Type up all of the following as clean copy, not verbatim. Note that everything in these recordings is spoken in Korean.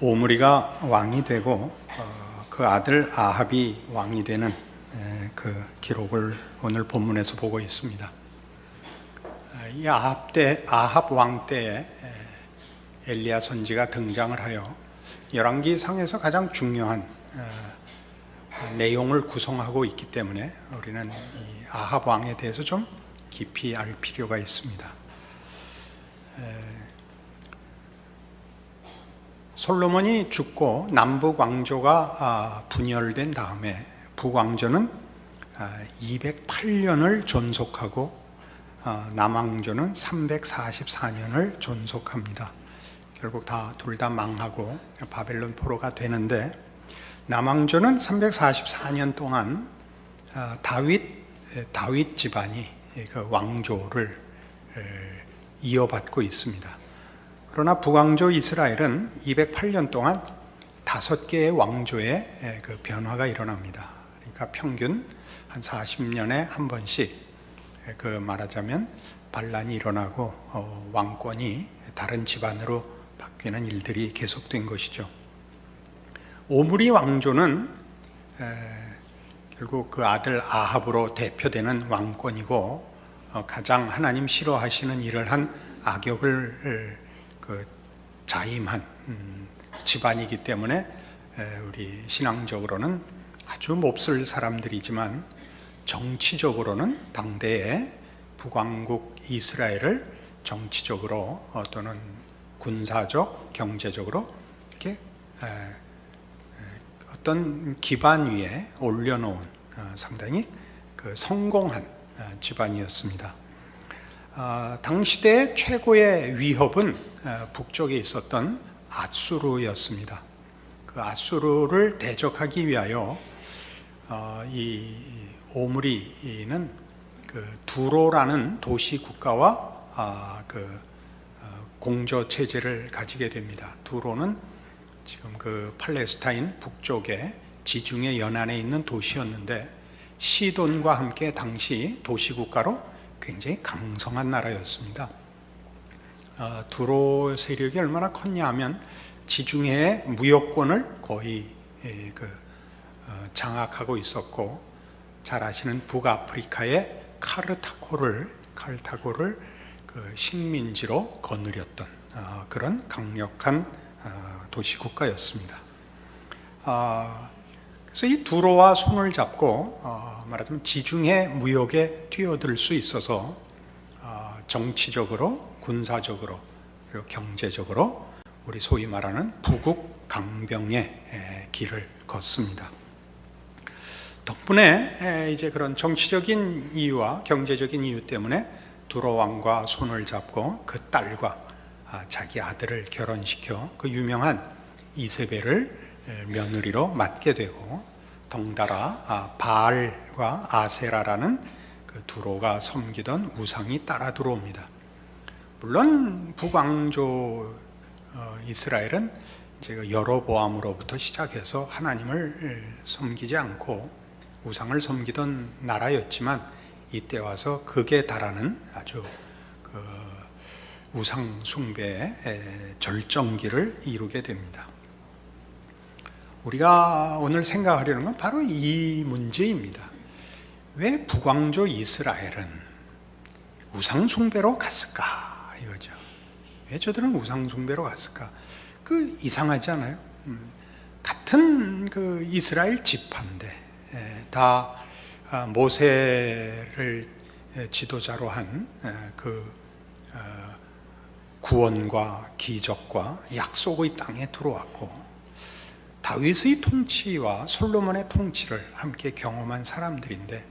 오므리가 왕이 되고 그 아들 아합이 왕이 되는 그 기록을 오늘 본문에서 보고 있습니다. 이 아합 왕 때에 엘리야 선지가 등장을 하여 열왕기상에서 가장 중요한 내용을 구성하고 있기 때문에 우리는 이 아합 왕에 대해서 좀 깊이 알 필요가 있습니다. 솔로몬이 죽고 남북 왕조가 분열된 다음에 북왕조는 208년을 존속하고 남왕조는 344년을 존속합니다. 결국 둘 다 망하고 바벨론 포로가 되는데, 남왕조는 344년 동안 다윗 집안이 그 왕조를 이어받고 있습니다. 그러나 북왕조 이스라엘은 208년 동안 5개의 왕조의 그 변화가 일어납니다. 그러니까 평균 한 40년에 한 번씩 그 말하자면 반란이 일어나고 왕권이 다른 집안으로 바뀌는 일들이 계속된 것이죠. 오므리 왕조는 결국 그 아들 아합으로 대표되는 왕권이고 가장 하나님 싫어하시는 일을 한 악역을 자임한 집안이기 때문에 우리 신앙적으로는 아주 몹쓸 사람들이지만 정치적으로는 당대의 북왕국 이스라엘을 정치적으로 또는 군사적, 경제적으로 이렇게 어떤 기반 위에 올려놓은 상당히 성공한 집안이었습니다. 당시대의 최고의 위협은 북쪽에 있었던 앗수르였습니다. 그 앗수르를 대적하기 위하여 이 오므리는 그 두로라는 도시 국가와 공조 체제를 가지게 됩니다. 두로는 지금 그 팔레스타인 북쪽의 지중해 연안에 있는 도시였는데, 시돈과 함께 당시 도시 국가로 굉장히 강성한 나라였습니다. 두로 세력이 얼마나 컸냐 하면 지중해의 무역권을 거의 장악하고 있었고, 잘 아시는 북아프리카의 카르타고를 그 식민지로 거느렸던 그런 강력한 도시 국가였습니다. 그래서 이 두로와 손을 잡고 말하자면 지중해 무역에 뛰어들 수 있어서 정치적으로, 군사적으로, 그리고 경제적으로 우리 소위 말하는 부국 강병의 길을 걷습니다. 덕분에 이제 그런 정치적인 이유와 경제적인 이유 때문에 두로 왕과 손을 잡고 그 딸과 자기 아들을 결혼시켜 그 유명한 이세벨을 며느리로 맡게 되고, 덩달아 바알과 아세라라는 그 두로가 섬기던 우상이 따라 들어옵니다. 물론 북왕조 이스라엘은 이제 여로보암으로부터 시작해서 하나님을 섬기지 않고 우상을 섬기던 나라였지만, 이때 와서 극에 달하는 아주 우상 숭배의 절정기를 이루게 됩니다. 우리가 오늘 생각하려는 건 바로 이 문제입니다. 왜 북왕조 이스라엘은 우상 숭배로 갔을까 이거죠. 왜 저들은 우상 숭배로 갔을까? 이상하지 않아요? 같은 그 이스라엘 지파인데 다 모세를 지도자로 한 구원과 기적과 약속의 땅에 들어왔고, 다윗의 통치와 솔로몬의 통치를 함께 경험한 사람들인데,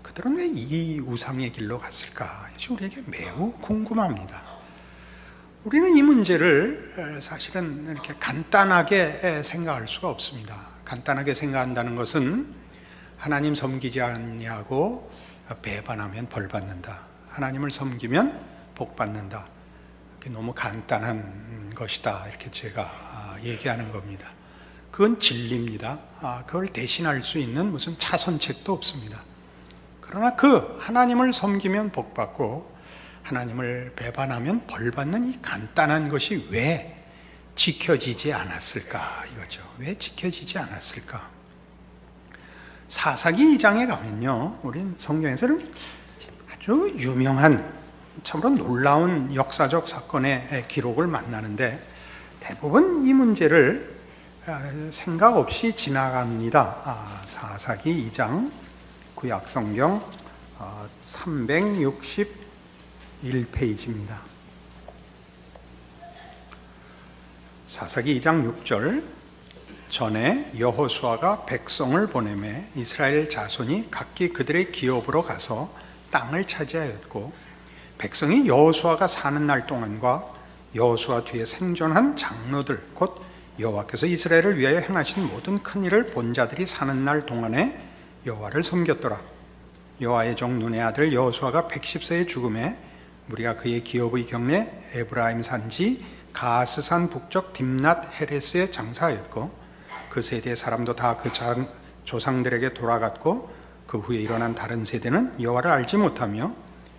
그들은 왜 이 우상의 길로 갔을까? 이것이 우리에게 매우 궁금합니다. 우리는 이 문제를 사실은 이렇게 간단하게 생각할 수가 없습니다. 간단하게 생각한다는 것은 하나님 섬기지 않냐고 배반하면 벌 받는다, 하나님을 섬기면 복 받는다, 너무 간단한 것이다, 이렇게 제가 얘기하는 겁니다. 그건 진리입니다. 그걸 대신할 수 있는 무슨 차선책도 없습니다. 그러나 하나님을 섬기면 복 받고 하나님을 배반하면 벌 받는 이 간단한 것이 왜 지켜지지 않았을까 이거죠. 왜 지켜지지 않았을까? 사사기 2장에 가면요, 우린 성경에서는 아주 유명한 참으로 놀라운 역사적 사건의 기록을 만나는데 대부분 이 문제를 생각 없이 지나갑니다. 사사기 2장 구약성경 361페이지입니다. 사사기 2장 6절, 전에 여호수아가 백성을 보내매 이스라엘 자손이 각기 그들의 기업으로 가서 땅을 차지하였고 백성이 여호수아가 사는 날 동안과 여호수아 뒤에 생존한 장로들 곧 여호와께서 이스라엘을 위하여 행하신 모든 큰 일을 본 자들이 사는 날 동안에 여호와를 섬겼더라. 여호와의 종 눈의 아들 여호수아가 110세에 죽음에 무리가 그의 기업의 경내 에브라임 산지 가스산 북쪽 딥낫 헤레스에 장사하였고 그 세대의 사람도 다 그 조상들에게 돌아갔고 그 후에 일어난 다른 세대는 여호와를 알지 못하며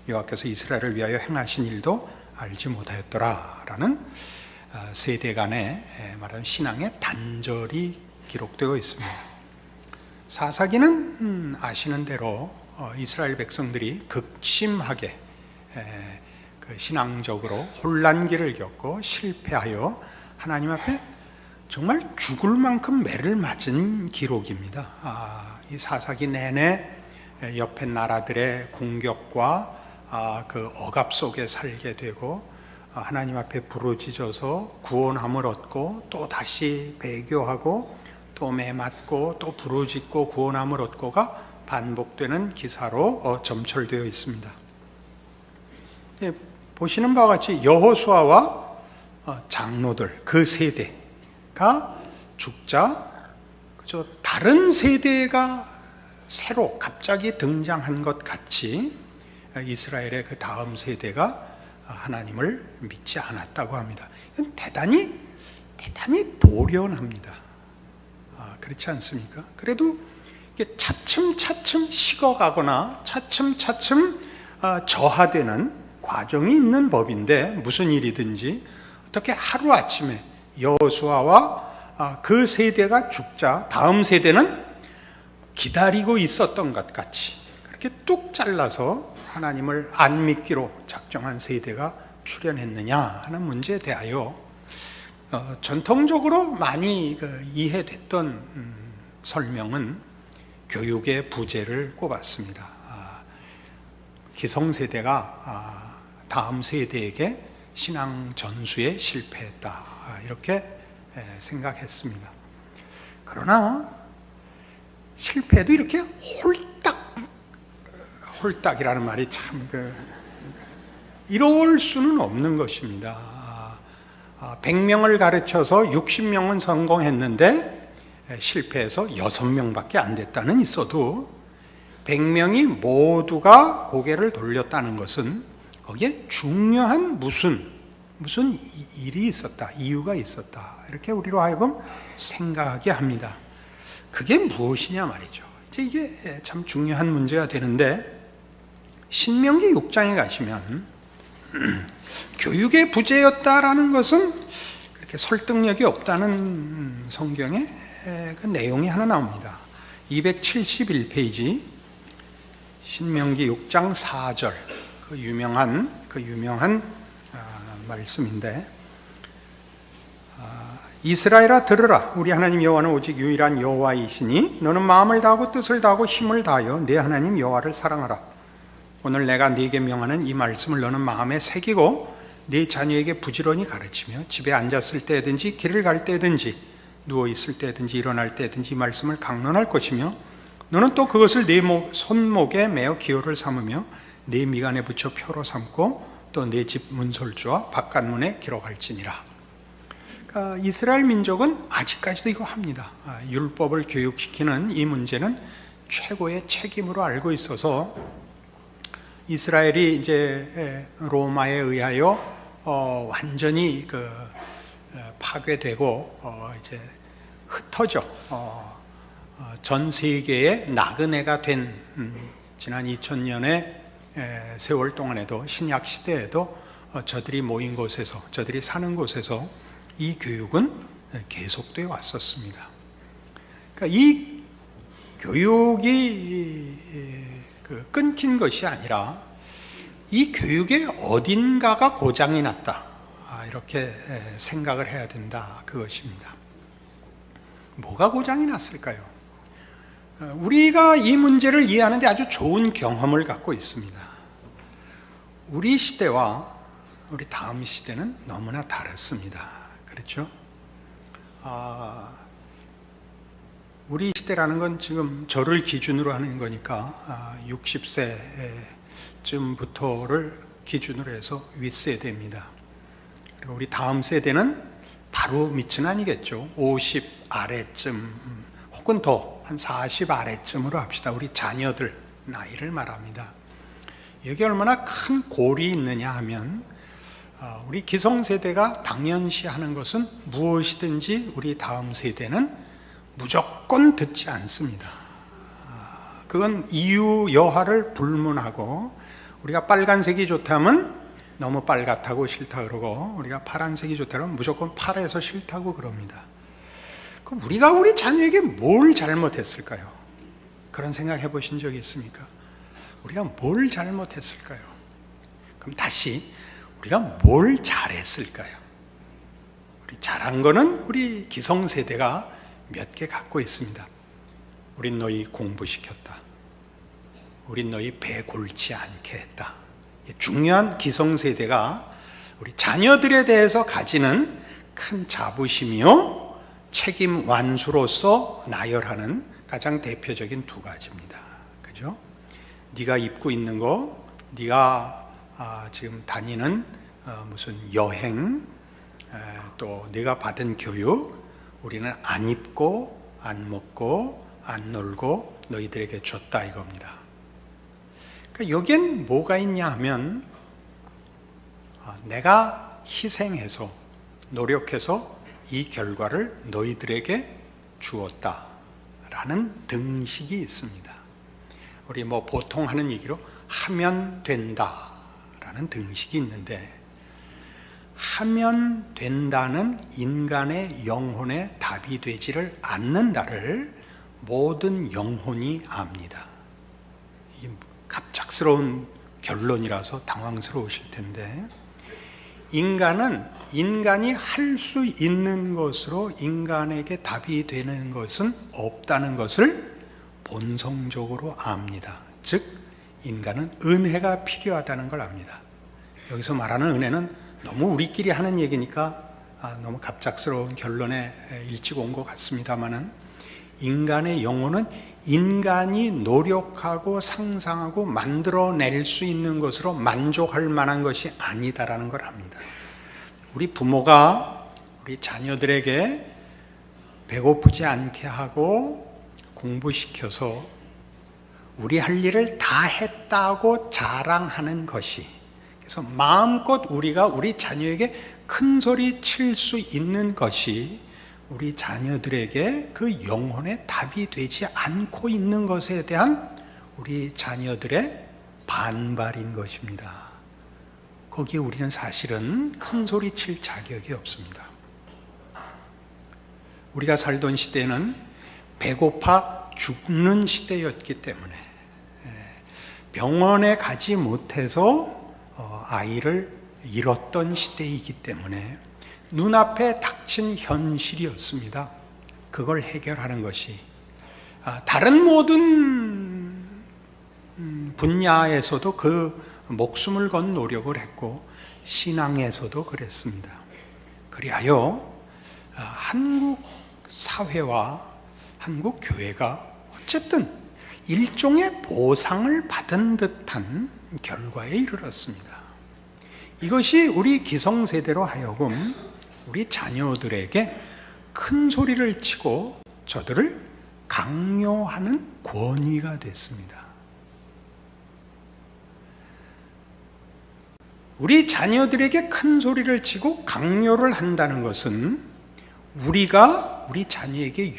여호와께서 이스라엘을 위하여 행하신 일도 알지 못하였더라 라는 세대 간의 말하는 신앙의 단절이 기록되어 있습니다. 사사기는 아시는 대로 이스라엘 백성들이 극심하게 그 신앙적으로 혼란기를 겪고 실패하여 하나님 앞에 정말 죽을 만큼 매를 맞은 기록입니다. 이 사사기 내내 옆에 나라들의 공격과 그 억압 속에 살게 되고 하나님 앞에 부르짖어서 구원함을 얻고 또 다시 배교하고 또 매맞고 또 부르짖고 구원함을 얻고가 반복되는 기사로 점철되어 있습니다. 보시는 바와 같이 여호수아와 장로들 그 세대가 죽자 그저 다른 세대가 새로 갑자기 등장한 것 같이 이스라엘의 그 다음 세대가 하나님을 믿지 않았다고 합니다. 이건 대단히 도련합니다. 그렇지 않습니까? 그래도 이게 차츰차츰 식어가거나 차츰차츰 저하되는 과정이 있는 법인데 무슨 일이든지 어떻게 하루아침에 여호수아와 그 세대가 죽자 다음 세대는 기다리고 있었던 것 같이 그렇게 뚝 잘라서 하나님을 안 믿기로 작정한 세대가 출현했느냐 하는 문제에 대하여 전통적으로 많이 이해됐던 설명은 교육의 부재를 꼽았습니다. 기성세대가 다음 세대에게 신앙 전수에 실패했다 이렇게 생각했습니다. 그러나 실패도 이렇게 홀딱이라는 말이 참 이럴 수는 없는 것입니다. 100명을 가르쳐서 60명은 성공했는데 실패해서 6명밖에 안 됐다는 있어도 100명이 모두가 고개를 돌렸다는 것은 거기에 중요한 무슨 일이 있었다, 이유가 있었다 이렇게 우리로 하여금 생각하게 합니다. 그게 무엇이냐 말이죠. 이제 이게 참 중요한 문제가 되는데 신명기 6장에 가시면 교육의 부재였다라는 것은 그렇게 설득력이 없다는 성경의 그 내용이 하나 나옵니다. 271페이지 신명기 6장 4절 그 유명한 말씀인데 이스라엘아 들으라 우리 하나님 여호와는 오직 유일한 여호와이시니 너는 마음을 다하고 뜻을 다하고 힘을 다하여 내 하나님 여호와를 사랑하라. 오늘 내가 네게 명하는 이 말씀을 너는 마음에 새기고 네 자녀에게 부지런히 가르치며 집에 앉았을 때든지 길을 갈 때든지 누워 있을 때든지 일어날 때든지 이 말씀을 강론할 것이며 너는 또 그것을 네 손목에 매어 기호를 삼으며 네 미간에 붙여 표로 삼고 또 네 집 문설주와 바깥문에 기록할지니라. 그러니까 이스라엘 민족은 아직까지도 이거 합니다. 율법을 교육시키는 이 문제는 최고의 책임으로 알고 있어서 이스라엘이 이제 로마에 의하여 완전히 파괴되고 이제 흩어져 전 세계의 나그네가 된 지난 2000년의 세월 동안에도 신약 시대에도 저들이 모인 곳에서 저들이 사는 곳에서 이 교육은 계속되어 왔었습니다. 그러니까 이 교육이 끊긴 것이 아니라 이 교육의 어딘가가 고장이 났다, 이렇게 생각을 해야 된다, 그것입니다. 뭐가 고장이 났을까요? 우리가 이 문제를 이해하는데 아주 좋은 경험을 갖고 있습니다. 우리 시대와 우리 다음 시대는 너무나 다릅니다. 그렇죠? 우리 시대라는 건 지금 저를 기준으로 하는 거니까 60세쯤부터를 기준으로 해서 윗세대입니다. 그리고 우리 다음 세대는 바로 밑은 아니겠죠. 50 아래쯤 혹은 더 한 40 아래쯤으로 합시다. 우리 자녀들 나이를 말합니다. 여기 얼마나 큰 골이 있느냐 하면 우리 기성세대가 당연시하는 것은 무엇이든지 우리 다음 세대는 무조건 듣지 않습니다. 그건 이유 여하를 불문하고, 우리가 빨간색이 좋다면 너무 빨갛다고 싫다 그러고, 우리가 파란색이 좋다면 무조건 파래서 싫다고 그럽니다. 그럼 우리가 우리 자녀에게 뭘 잘못했을까요? 그런 생각 해보신 적이 있습니까? 우리가 뭘 잘못했을까요? 그럼 다시 우리가 뭘 잘했을까요? 우리 잘한 거는 우리 기성세대가 몇 개 갖고 있습니다. 우린 너희 공부시켰다. 우린 너희 배 골치 않게 했다. 중요한 기성세대가 우리 자녀들에 대해서 가지는 큰 자부심이요 책임 완수로서 나열하는 가장 대표적인 두 가지입니다. 그죠? 네가 입고 있는 거, 네가 지금 다니는 무슨 여행, 또 네가 받은 교육, 우리는 안 입고 안 먹고 안 놀고 너희들에게 줬다, 이겁니다. 그러니까 여기엔 뭐가 있냐 하면 내가 희생해서 노력해서 이 결과를 너희들에게 주었다라는 등식이 있습니다. 우리 보통 하는 얘기로 하면 된다라는 등식이 있는데, 하면 된다는 인간의 영혼의 답이 되지를 않는다를 모든 영혼이 압니다. 이 갑작스러운 결론이라서 당황스러우실 텐데, 인간이 할 수 있는 것으로 인간에게 답이 되는 것은 없다는 것을 본성적으로 압니다. 즉 인간은 은혜가 필요하다는 걸 압니다. 여기서 말하는 은혜는 너무 우리끼리 하는 얘기니까 너무 갑작스러운 결론에 일찍 온 것 같습니다만은, 인간의 영혼은 인간이 노력하고 상상하고 만들어낼 수 있는 것으로 만족할 만한 것이 아니다라는 걸 압니다. 우리 부모가 우리 자녀들에게 배고프지 않게 하고 공부시켜서 우리 할 일을 다 했다고 자랑하는 것이, 그래서 마음껏 우리가 우리 자녀에게 큰 소리 칠 수 있는 것이 우리 자녀들에게 그 영혼의 답이 되지 않고 있는 것에 대한 우리 자녀들의 반발인 것입니다. 거기에 우리는 사실은 큰 소리 칠 자격이 없습니다. 우리가 살던 시대는 배고파 죽는 시대였기 때문에 병원에 가지 못해서 아이를 잃었던 시대이기 때문에 눈앞에 닥친 현실이었습니다. 그걸 해결하는 것이 다른 모든 분야에서도 그 목숨을 건 노력을 했고, 신앙에서도 그랬습니다. 그리하여 한국 사회와 한국 교회가 어쨌든 일종의 보상을 받은 듯한 결과에 이르렀습니다. 이것이 우리 기성세대로 하여금 우리 자녀들에게 큰 소리를 치고 저들을 강요하는 권위가 됐습니다. 우리 자녀들에게 큰 소리를 치고 강요를 한다는 것은 우리가 우리 자녀에게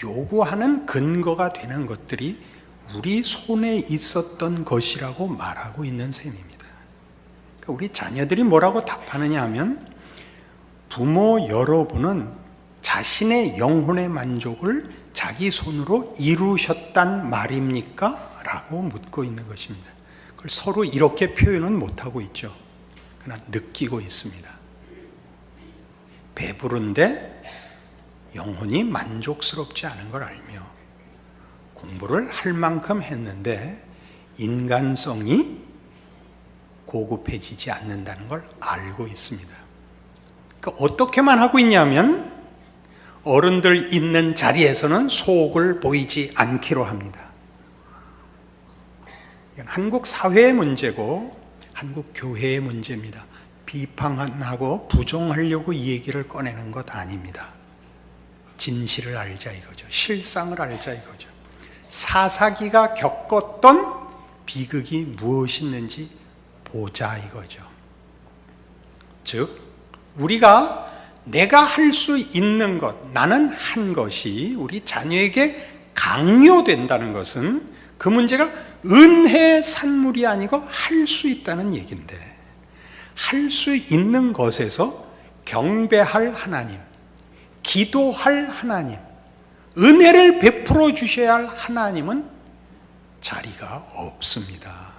요구하는 근거가 되는 것들이 우리 손에 있었던 것이라고 말하고 있는 셈입니다. 그러니까 우리 자녀들이 뭐라고 답하느냐 하면, 부모 여러분은 자신의 영혼의 만족을 자기 손으로 이루셨단 말입니까? 라고 묻고 있는 것입니다. 그걸 서로 이렇게 표현은 못하고 있죠. 그러나 느끼고 있습니다. 배부른데 영혼이 만족스럽지 않은 걸 알며 공부를 할 만큼 했는데 인간성이 고급해지지 않는다는 걸 알고 있습니다. 그러니까 어떻게만 하고 있냐면 어른들 있는 자리에서는 속을 보이지 않기로 합니다. 이건 한국 사회의 문제고 한국 교회의 문제입니다. 비판하고 부정하려고 이 얘기를 꺼내는 것 아닙니다. 진실을 알자 이거죠. 실상을 알자 이거죠. 사사기가 겪었던 비극이 무엇이었는지 보자 이거죠. 즉 우리가 내가 할 수 있는 것, 나는 한 것이 우리 자녀에게 강요된다는 것은 그 문제가 은혜의 산물이 아니고 할 수 있다는 얘기인데, 할 수 있는 것에서 경배할 하나님, 기도할 하나님, 은혜를 베풀어 주셔야 할 하나님은 자리가 없습니다.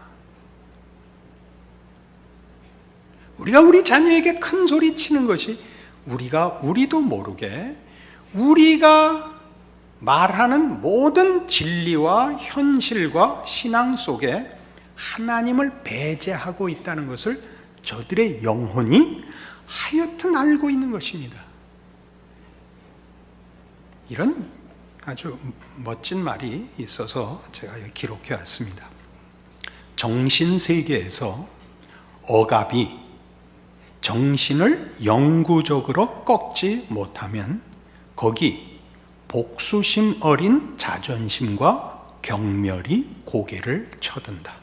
우리가 우리 자녀에게 큰 소리 치는 것이 우리도 모르게 우리가 말하는 모든 진리와 현실과 신앙 속에 하나님을 배제하고 있다는 것을 저들의 영혼이 하여튼 알고 있는 것입니다. 이런 아주 멋진 말이 있어서 제가 기록해 왔습니다. 정신세계에서 억압이 정신을 영구적으로 꺾지 못하면 거기 복수심 어린 자존심과 경멸이 고개를 쳐든다.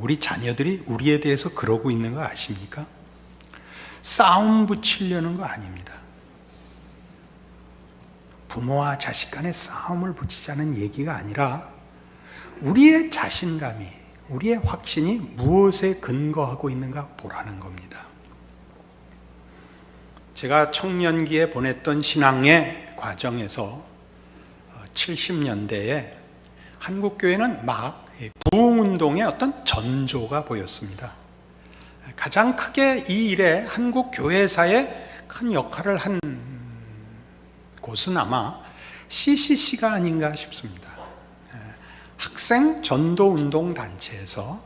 우리 자녀들이 우리에 대해서 그러고 있는 거 아십니까? 싸움 붙이려는 거 아닙니다. 부모와 자식 간의 싸움을 붙이자는 얘기가 아니라 우리의 자신감이, 우리의 확신이 무엇에 근거하고 있는가 보라는 겁니다. 제가 청년기에 보냈던 신앙의 과정에서 70년대에 한국교회는 막 부흥운동의 어떤 전조가 보였습니다. 가장 크게 이 일에 한국교회사에 큰 역할을 한 곳은 아마 CCC가 아닌가 싶습니다. 학생 전도운동 단체에서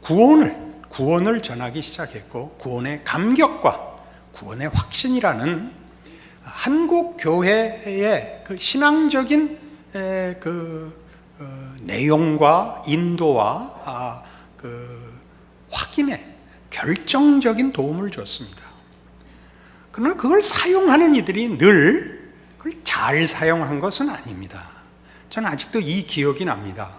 구원을 전하기 시작했고, 구원의 감격과 구원의 확신이라는 한국 교회의 그 신앙적인 내용과 인도와 확인에 결정적인 도움을 줬습니다. 그러나 그걸 사용하는 이들이 늘 그걸 잘 사용한 것은 아닙니다. 저는 아직도 이 기억이 납니다.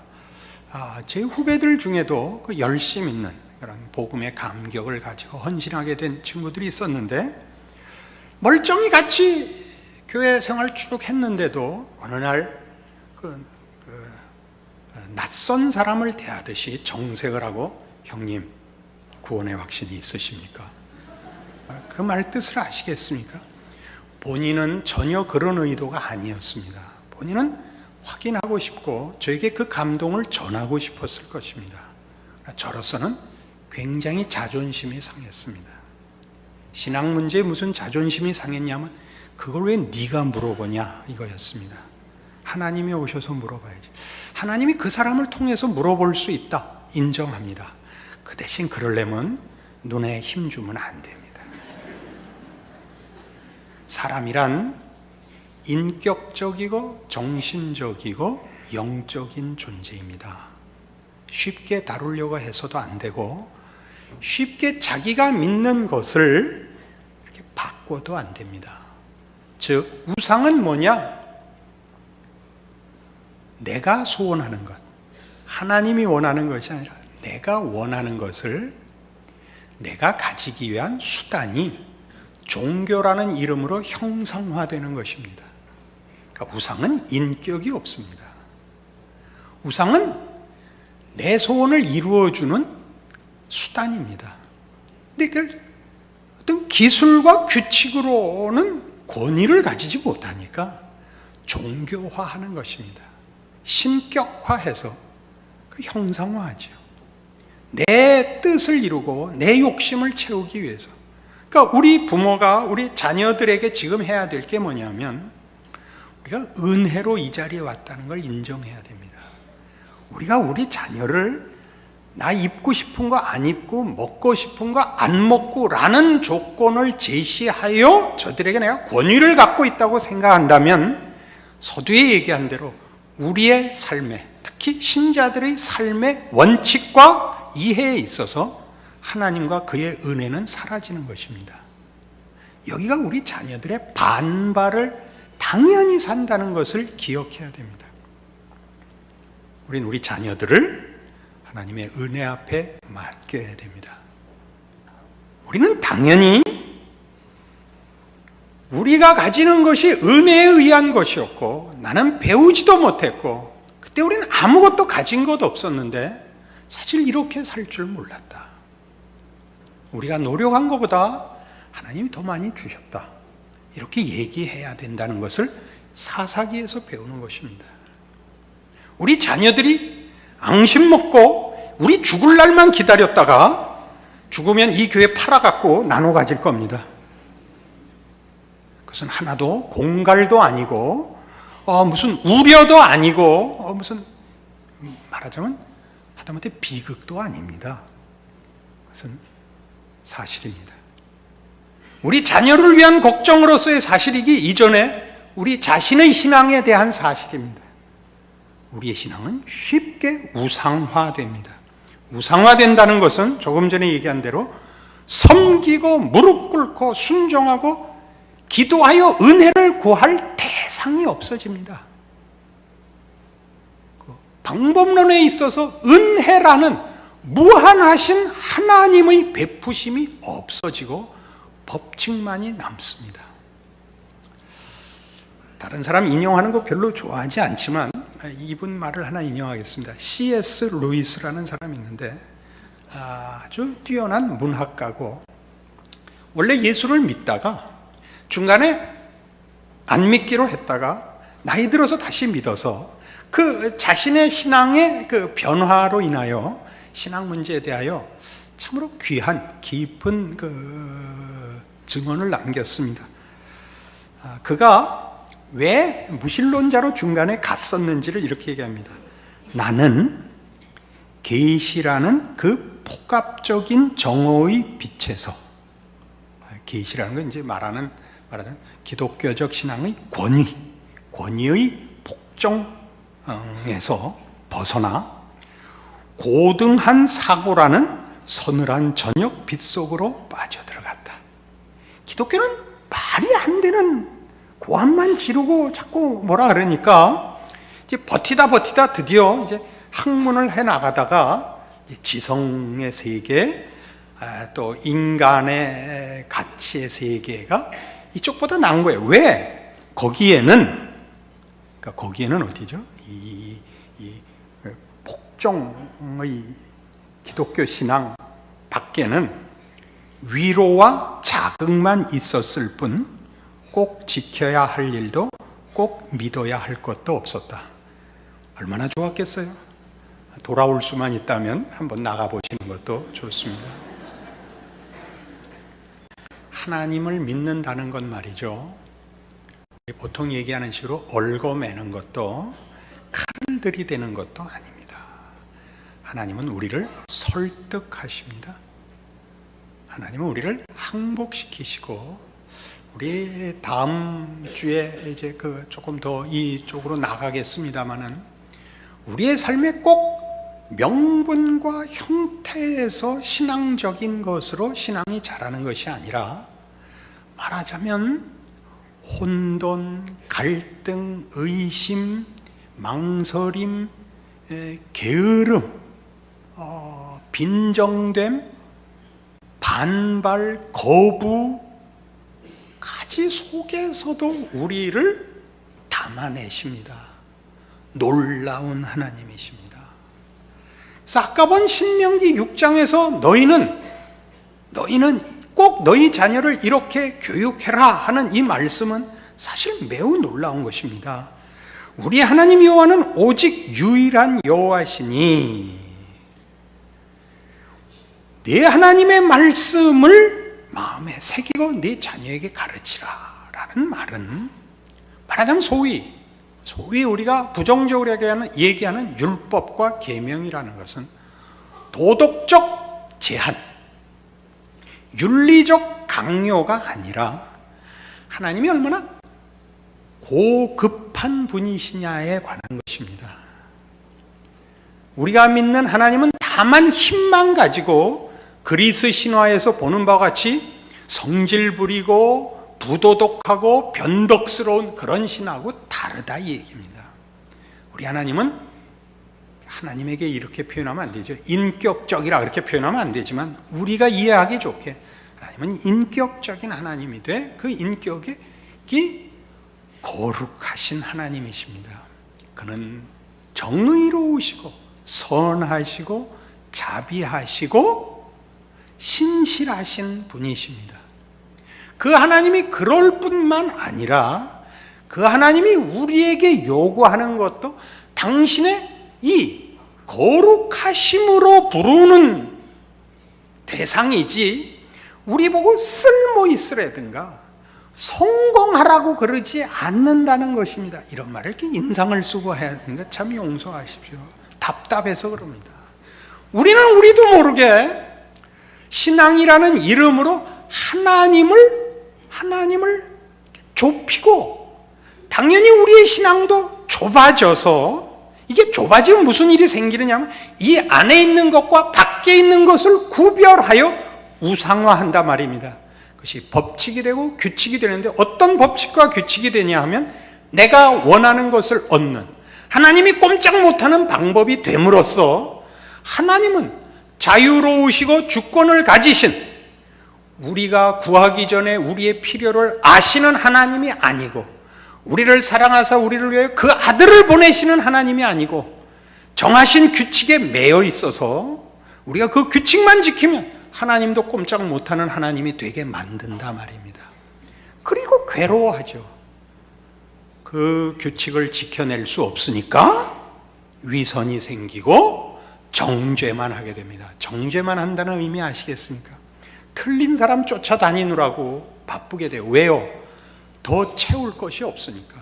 제 후배들 중에도 그 열심 있는 그런 복음의 감격을 가지고 헌신하게 된 친구들이 있었는데, 멀쩡히 같이 교회 생활 쭉 했는데도 어느 날 낯선 사람을 대하듯이 정색을 하고, 형님 구원의 확신이 있으십니까? 그 말 뜻을 아시겠습니까? 본인은 전혀 그런 의도가 아니었습니다. 본인은 확인하고 싶고 저에게 그 감동을 전하고 싶었을 것입니다. 저로서는 굉장히 자존심이 상했습니다. 신앙 문제에 무슨 자존심이 상했냐면 그걸 왜 네가 물어보냐 이거였습니다. 하나님이 오셔서 물어봐야지. 하나님이 그 사람을 통해서 물어볼 수 있다, 인정합니다. 그 대신 그러려면 눈에 힘주면 안 됩니다. 사람이란 인격적이고 정신적이고 영적인 존재입니다. 쉽게 다루려고 해서도 안 되고, 쉽게 자기가 믿는 것을 이렇게 바꿔도 안 됩니다. 즉, 우상은 뭐냐? 내가 소원하는 것, 하나님이 원하는 것이 아니라 내가 원하는 것을 내가 가지기 위한 수단이 종교라는 이름으로 형상화되는 것입니다. 그러니까 우상은 인격이 없습니다. 우상은 내 소원을 이루어주는 수단입니다. 근데 그걸 어떤 기술과 규칙으로는 권위를 가지지 못하니까 종교화하는 것입니다. 신격화해서 그 형상화하죠. 내 뜻을 이루고 내 욕심을 채우기 위해서. 그러니까 우리 부모가 우리 자녀들에게 지금 해야 될 게 뭐냐면 우리가 은혜로 이 자리에 왔다는 걸 인정해야 됩니다. 우리가 우리 자녀를 나 입고 싶은 거 안 입고 먹고 싶은 거 안 먹고 라는 조건을 제시하여 저들에게 내가 권위를 갖고 있다고 생각한다면 서두에 얘기한 대로 우리의 삶에, 특히 신자들의 삶의 원칙과 이해에 있어서 하나님과 그의 은혜는 사라지는 것입니다. 여기가 우리 자녀들의 반발을 당연히 산다는 것을 기억해야 됩니다. 우린 우리 자녀들을 하나님의 은혜 앞에 맡겨야 됩니다. 우리는 당연히 우리가 가지는 것이 은혜에 의한 것이었고 나는 배우지도 못했고 그때 우리는 아무것도 가진 것 없었는데 사실 이렇게 살 줄 몰랐다. 우리가 노력한 것보다 하나님이 더 많이 주셨다. 이렇게 얘기해야 된다는 것을 사사기에서 배우는 것입니다. 우리 자녀들이 앙심 먹고 우리 죽을 날만 기다렸다가 죽으면 이 교회 팔아갖고 나눠 가질 겁니다. 그것은 하나도 공갈도 아니고 무슨 우려도 아니고 무슨 말하자면 하다못해 비극도 아닙니다. 그것은 사실입니다. 우리 자녀를 위한 걱정으로서의 사실이기 이전에 우리 자신의 신앙에 대한 사실입니다. 우리의 신앙은 쉽게 우상화됩니다. 우상화된다는 것은 조금 전에 얘기한 대로 섬기고 무릎 꿇고 순종하고 기도하여 은혜를 구할 대상이 없어집니다. 그 방법론에 있어서 은혜라는 무한하신 하나님의 베푸심이 없어지고 법칙만이 남습니다. 다른 사람 인용하는 거 별로 좋아하지 않지만 이분 말을 하나 인용하겠습니다. C.S. 루이스라는 사람이 있는데 아주 뛰어난 문학가고 원래 예수를 믿다가 중간에 안 믿기로 했다가 나이 들어서 다시 믿어서 그 자신의 신앙의 그 변화로 인하여 신앙 문제에 대하여 참으로 귀한 깊은 그 증언을 남겼습니다. 그가 왜 무신론자로 중간에 갔었는지를 이렇게 얘기합니다. 나는 계시라는 그 폭압적인 정오의 빛에서, 계시라는 건 이제 말하는 기독교적 신앙의 권위의 복종에서 벗어나 고등한 사고라는 서늘한 저녁 빛 속으로 빠져들어갔다. 기독교는 말이 안 되는 고함만 지르고 자꾸 뭐라 그러니까 이제 버티다 드디어 이제 학문을 해 나가다가 지성의 세계, 또 인간의 가치의 세계가 이쪽보다 나은 거예요. 왜? 거기에는 어디죠? 이 복종의 기독교 신앙 밖에는 위로와 자극만 있었을 뿐 꼭 지켜야 할 일도 꼭 믿어야 할 것도 없었다. 얼마나 좋았겠어요? 돌아올 수만 있다면 한번 나가보시는 것도 좋습니다. 하나님을 믿는다는 건 말이죠, 보통 얘기하는 식으로 얽어매는 것도 칼을 들이대는 것도 아닙니다. 하나님은 우리를 설득하십니다. 하나님은 우리를 항복시키시고, 우리 다음 주에 이제 조금 더 이쪽으로 나가겠습니다만은 우리의 삶에 꼭 명분과 형태에서 신앙적인 것으로 신앙이 자라는 것이 아니라 말하자면 혼돈, 갈등, 의심, 망설임, 게으름, 빈정됨, 반발, 거부 가지 속에서도 우리를 담아내십니다. 놀라운 하나님이십니다. 그래서 아까 본 신명기 6장에서 너희는 너희는 꼭 너희 자녀를 이렇게 교육해라 하는 이 말씀은 사실 매우 놀라운 것입니다. 우리 하나님 여호와는 오직 유일한 여호와시니 내 하나님의 말씀을 마음에 새기고 네 자녀에게 가르치라 라는 말은, 말하자면 소위 우리가 부정적으로 얘기하는 율법과 계명이라는 것은 도덕적 제한, 윤리적 강요가 아니라 하나님이 얼마나 고급한 분이시냐에 관한 것입니다. 우리가 믿는 하나님은 다만 힘만 가지고 그리스 신화에서 보는 바와 같이 성질 부리고 부도덕하고 변덕스러운 그런 신하고 다르다 이 얘기입니다. 우리 하나님은, 하나님에게 이렇게 표현하면 안 되죠. 인격적이라 그렇게 표현하면 안 되지만 우리가 이해하기 좋게 하나님은 인격적인 하나님이 돼 그 인격이 거룩하신 하나님이십니다. 그는 정의로우시고 선하시고 자비하시고 신실하신 분이십니다. 그 하나님이 그럴 뿐만 아니라 그 하나님이 우리에게 요구하는 것도 당신의 이 거룩하심으로 부르는 대상이지 우리 보고 쓸모 있으라든가 성공하라고 그러지 않는다는 것입니다. 이런 말을 이렇게 인상을 쓰고 해야 되는데 참 용서하십시오. 답답해서 그럽니다. 우리도 모르게 신앙이라는 이름으로 하나님을 좁히고, 당연히 우리의 신앙도 좁아져서, 이게 좁아지면 무슨 일이 생기느냐면 이 안에 있는 것과 밖에 있는 것을 구별하여 우상화한단 말입니다. 그것이 법칙이 되고 규칙이 되는데, 어떤 법칙과 규칙이 되냐 하면 내가 원하는 것을 얻는, 하나님이 꼼짝 못하는 방법이 됨으로써 하나님은 자유로우시고 주권을 가지신, 우리가 구하기 전에 우리의 필요를 아시는 하나님이 아니고, 우리를 사랑하사 우리를 위해 그 아들을 보내시는 하나님이 아니고, 정하신 규칙에 매여 있어서 우리가 그 규칙만 지키면 하나님도 꼼짝 못하는 하나님이 되게 만든다 말입니다. 그리고 괴로워하죠. 그 규칙을 지켜낼 수 없으니까 위선이 생기고 정죄만 하게 됩니다. 정죄만 한다는 의미 아시겠습니까? 틀린 사람 쫓아다니느라고 바쁘게 돼요. 왜요? 더 채울 것이 없으니까.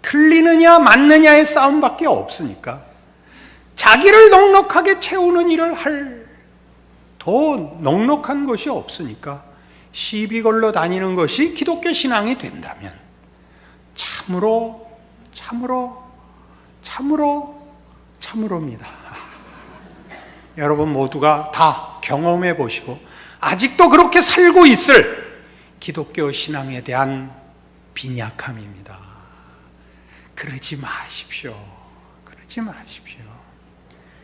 틀리느냐 맞느냐의 싸움밖에 없으니까. 자기를 넉넉하게 채우는 일을 할 더 넉넉한 것이 없으니까 시비 걸러 다니는 것이 기독교 신앙이 된다면 참으로입니다. 여러분 모두가 다 경험해 보시고 아직도 그렇게 살고 있을 기독교 신앙에 대한 빈약함입니다. 그러지 마십시오.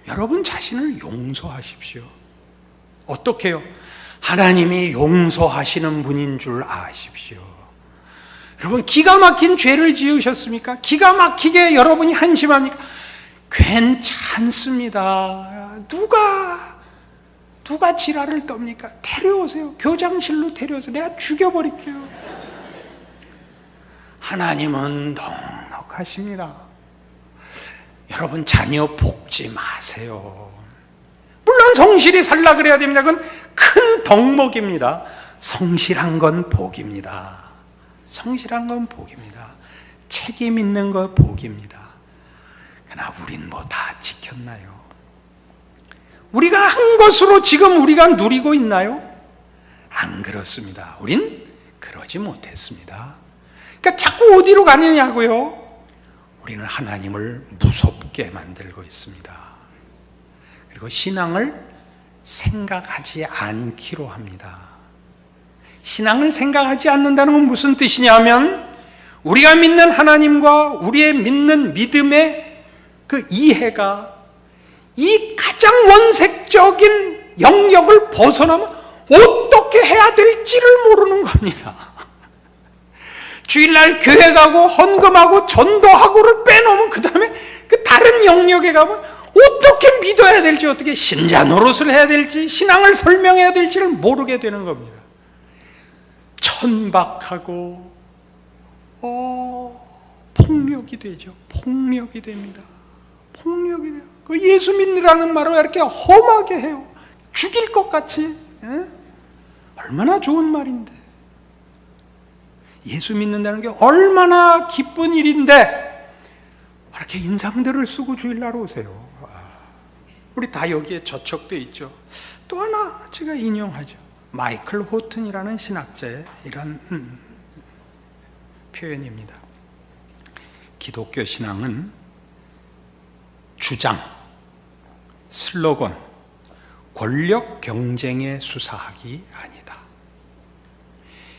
여러분 자신을 용서하십시오. 어떻게 해요? 하나님이 용서하시는 분인 줄 아십시오. 여러분 기가 막힌 죄를 지으셨습니까? 기가 막히게 여러분이 한심합니까? 괜찮습니다. 누가 지랄을 떱니까? 데려오세요. 교장실로 데려오세요. 내가 죽여버릴게요. 하나님은 넉넉하십니다. 여러분 자녀 볶지 마세요. 물론 성실히 살라 그래야 됩니다. 그건 큰 덕목입니다. 성실한 건 복입니다. 책임 있는 거 복입니다. 그러나 우린 뭐 다 지켰나요? 우리가 한 것으로 지금 우리가 누리고 있나요? 안 그렇습니다. 우린 그러지 못했습니다. 그러니까 자꾸 어디로 가느냐고요? 우리는 하나님을 무섭게 만들고 있습니다. 그리고 신앙을 생각하지 않기로 합니다. 신앙을 생각하지 않는다는 건 무슨 뜻이냐면 우리가 믿는 하나님과 우리의 믿는 믿음의 그 이해가 이 가장 원색적인 영역을 벗어나면 어떻게 해야 될지를 모르는 겁니다. 주일날 교회 가고 헌금하고 전도하고를 빼놓으면 그 다음에 그 다른 영역에 가면 어떻게 믿어야 될지, 어떻게 신자 노릇을 해야 될지, 신앙을 설명해야 될지를 모르게 되는 겁니다. 천박하고 폭력이 되죠. 폭력이 됩니다. 폭력이 돼요. 그 예수 믿느라는 말을 이렇게 험하게 해요. 죽일 것 같이. 얼마나 좋은 말인데. 예수 믿는다는 게 얼마나 기쁜 일인데 이렇게 인상들을 쓰고 주일날 오세요. 우리 다 여기에 저촉돼 있죠. 또 하나 제가 인용하죠. 마이클 호튼이라는 신학자의 이런 표현입니다. 기독교 신앙은 주장, 슬로건, 권력 경쟁에 수사하기 아니다.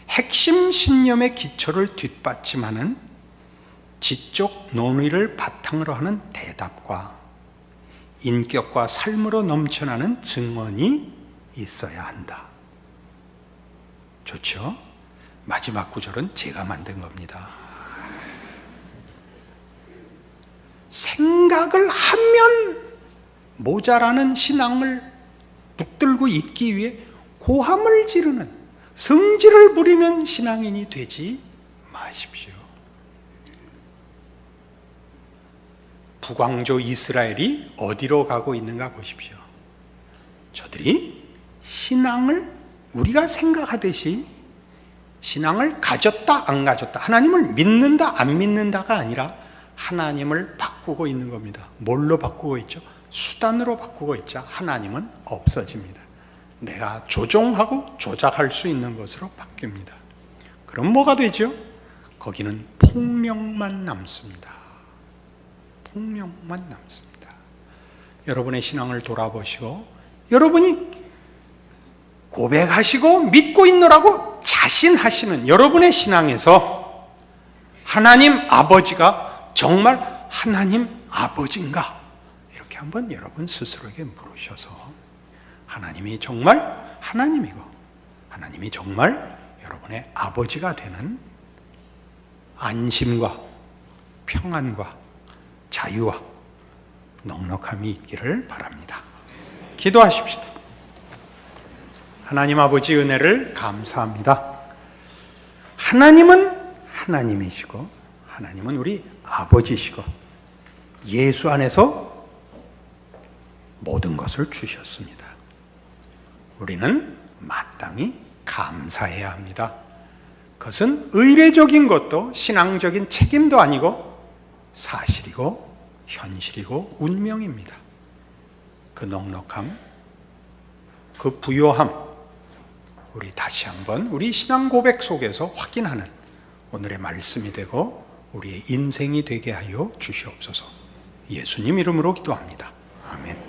핵심 신념의 기초를 뒷받침하는 지적 논의를 바탕으로 하는 대답과 인격과 삶으로 넘쳐나는 증언이 있어야 한다. 좋죠? 마지막 구절은 제가 만든 겁니다. 생각을 하면 모자라는 신앙을 붙들고 있기 위해 고함을 지르는, 성질을 부리는 신앙인이 되지 마십시오. 북왕조 이스라엘이 어디로 가고 있는가 보십시오. 저들이 신앙을 우리가 생각하듯이 신앙을 가졌다 안 가졌다, 하나님을 믿는다 안 믿는다가 아니라 하나님을 바꾸고 있는 겁니다. 뭘로 바꾸고 있죠? 수단으로 바꾸고 있자 하나님은 없어집니다. 내가 조종하고 조작할 수 있는 것으로 바뀝니다. 그럼 뭐가 되죠? 거기는 폭력만 남습니다. 폭력만 남습니다. 여러분의 신앙을 돌아보시고 여러분이 고백하시고 믿고 있노라고 자신하시는 여러분의 신앙에서 하나님 아버지가 정말 하나님 아버지인가? 이렇게 한번 여러분 스스로에게 물으셔서 하나님이 정말 하나님이고 하나님이 정말 여러분의 아버지가 되는 안심과 평안과 자유와 넉넉함이 있기를 바랍니다. 기도하십시다. 하나님 아버지 은혜를 감사합니다. 하나님은 하나님이시고 하나님은 우리 아버지시고 예수 안에서 모든 것을 주셨습니다. 우리는 마땅히 감사해야 합니다. 그것은 의례적인 것도 신앙적인 책임도 아니고 사실이고 현실이고 운명입니다. 그 넉넉함, 그 부요함, 우리 다시 한번 우리 신앙 고백 속에서 확인하는 오늘의 말씀이 되고 우리의 인생이 되게 하여 주시옵소서. 예수님 이름으로 기도합니다. 아멘.